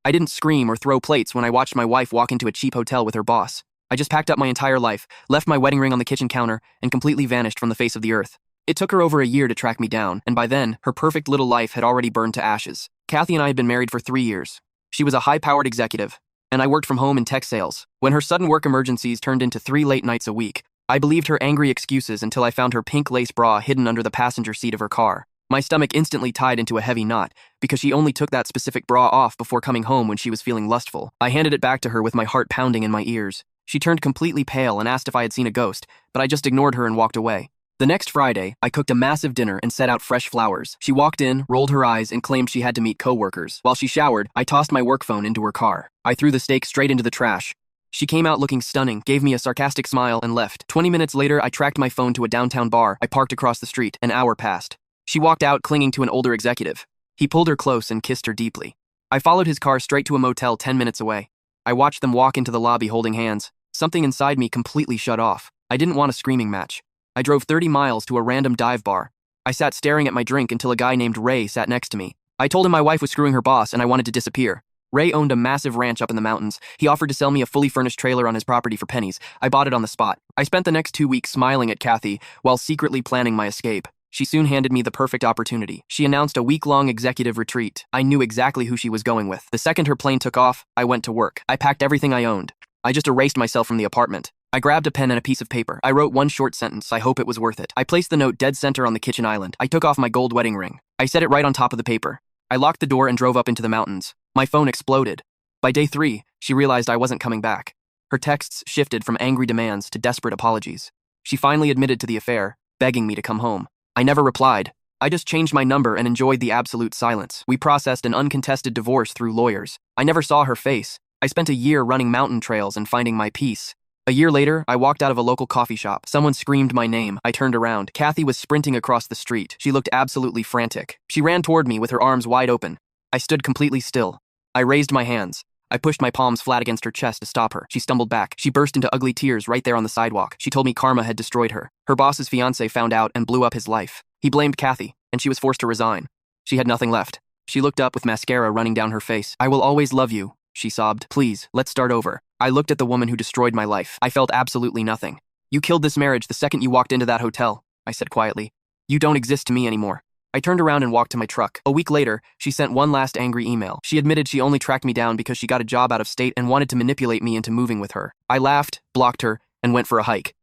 I didn't scream or throw plates when I watched my wife walk into a cheap hotel with her boss. I just packed up my entire life, left my wedding ring on the kitchen counter, and completely vanished from the face of the earth. It took her over a year to track me down, and by then, her perfect little life had already burned to ashes. Kathy and I had been married for 3 years. She was a high-powered executive, and I worked from home in tech sales. When her sudden work emergencies turned into 3 late nights a week, I believed her angry excuses until I found her pink lace bra hidden under the passenger seat of her car. My stomach instantly tied into a heavy knot, because she only took that specific bra off before coming home when she was feeling lustful. I handed it back to her with my heart pounding in my ears. She turned completely pale and asked if I had seen a ghost, but I just ignored her and walked away. The next Friday, I cooked a massive dinner and set out fresh flowers. She walked in, rolled her eyes, and claimed she had to meet coworkers. While she showered, I tossed my work phone into her car. I threw the steak straight into the trash. She came out looking stunning, gave me a sarcastic smile, and left. 20 minutes later, I tracked my phone to a downtown bar I parked across the street. An hour passed. She walked out clinging to an older executive. He pulled her close and kissed her deeply. I followed his car straight to a motel 10 minutes away. I watched them walk into the lobby holding hands. Something inside me completely shut off. I didn't want a screaming match. I drove 30 miles to a random dive bar. I sat staring at my drink until a guy named Ray sat next to me. I told him my wife was screwing her boss and I wanted to disappear. Ray owned a massive ranch up in the mountains. He offered to sell me a fully furnished trailer on his property for pennies. I bought it on the spot. I spent the next 2 weeks smiling at Kathy while secretly planning my escape. She soon handed me the perfect opportunity. She announced a week-long executive retreat. I knew exactly who she was going with. The second her plane took off, I went to work. I packed everything I owned. I just erased myself from the apartment. I grabbed a pen and a piece of paper. I wrote one short sentence. I hope it was worth it. I placed the note dead center on the kitchen island. I took off my gold wedding ring. I set it right on top of the paper. I locked the door and drove up into the mountains. My phone exploded. By day 3, she realized I wasn't coming back. Her texts shifted from angry demands to desperate apologies. She finally admitted to the affair, begging me to come home. I never replied. I just changed my number and enjoyed the absolute silence. We processed an uncontested divorce through lawyers. I never saw her face. I spent a year running mountain trails and finding my peace. A year later, I walked out of a local coffee shop. Someone screamed my name. I turned around. Kathy was sprinting across the street. She looked absolutely frantic. She ran toward me with her arms wide open. I stood completely still. I raised my hands. I pushed my palms flat against her chest to stop her. She stumbled back. She burst into ugly tears right there on the sidewalk. She told me karma had destroyed her. Her boss's fiancé found out and blew up his life. He blamed Kathy, and she was forced to resign. She had nothing left. She looked up with mascara running down her face. I will always love you, she sobbed. Please, let's start over. I looked at the woman who destroyed my life. I felt absolutely nothing. You killed this marriage the second you walked into that hotel, I said quietly. You don't exist to me anymore. I turned around and walked to my truck. A week later, she sent one last angry email. She admitted she only tracked me down because she got a job out of state and wanted to manipulate me into moving with her. I laughed, blocked her, and went for a hike.